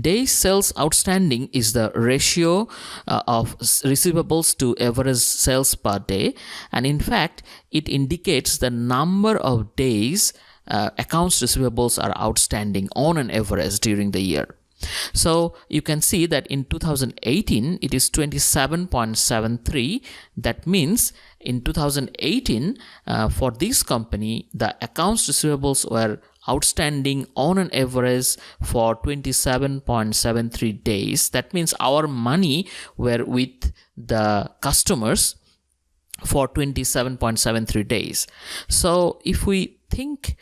Days sales outstanding is the ratio of receivables to average sales per day, and in fact it indicates the number of days accounts receivables are outstanding on an average during the year. So you can see that in 2018 it is 27.73. That means in 2018 for this company the accounts receivables were outstanding on an average for 27.73 days. That means our money were with the customers for 27.73 days. So if we think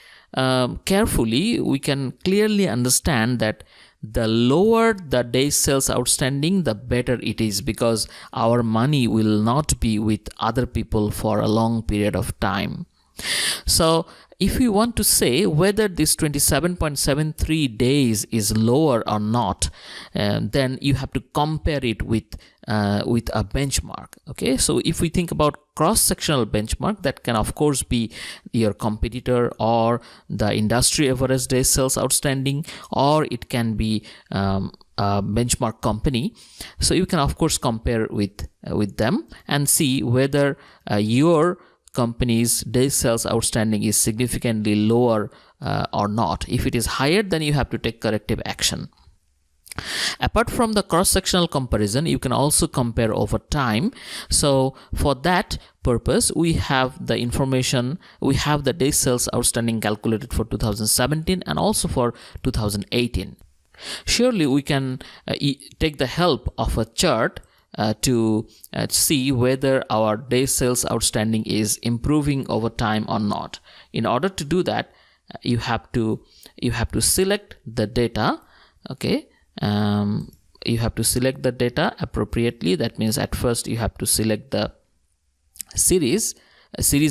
carefully, we can clearly understand that the lower the days sales outstanding, the better it is, because our money will not be with other people for a long period of time. So if we want to say whether this 27.73 days is lower or not, then you have to compare it with a benchmark. Okay, so if we think about cross-sectional benchmark, that can of course be your competitor or the industry average days sales outstanding, or it can be a benchmark company. So you can of course compare with them and see whether your company's days sales outstanding is significantly lower or not. If it is higher, then you have to take corrective action. Apart from the cross-sectional comparison, you can also compare over time. So for that purpose, we have the information, we have the days sales outstanding calculated for 2017 and also for 2018. Surely we can take the help of a chart to see whether our days sales outstanding is improving over time or not. In order to do that, you have to select the data. Okay, you have to select the data appropriately. That means at first you have to select the series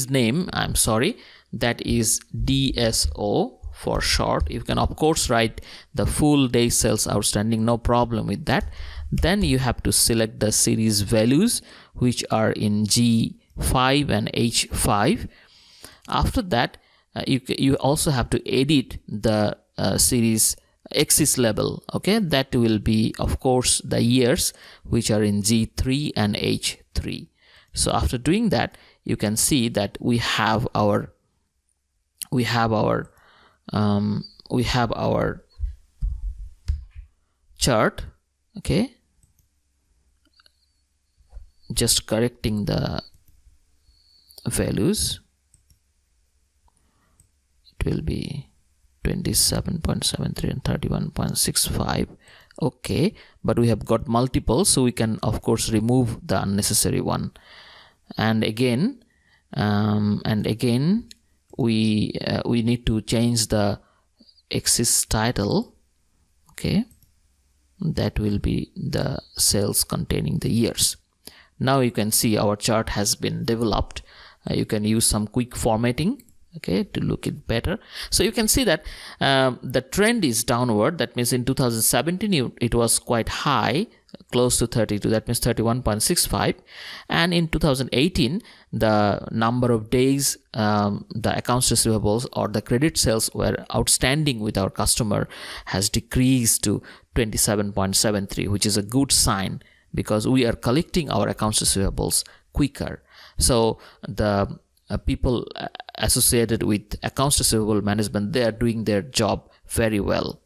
name. I'm sorry, that is DSO for short. You can of course write the full days sales outstanding, no problem with that. Then you have to select the series values which are in G5 and H5. After that, you also have to edit the series axis level. Okay, that will be of course the years which are in G3 and H3. So after doing that, you can see that we have our chart. Okay, just correcting the values. It will be 27.73 and 31.65. Okay, but we have got multiple, so we can of course remove the unnecessary one. And again we need to change the axis title. Okay, that will be the cells containing the years. Now you can see our chart has been developed. You can use some quick formatting, okay, to look it better. So you can see that the trend is downward. That means in 2017 it was quite high, close to 32, that means 31.65, and in 2018 the number of days the accounts receivables or the credit sales were outstanding with our customer has decreased to 27.73, which is a good sign because we are collecting our accounts receivables quicker. So the people associated with accounts receivable management, they are doing their job very well.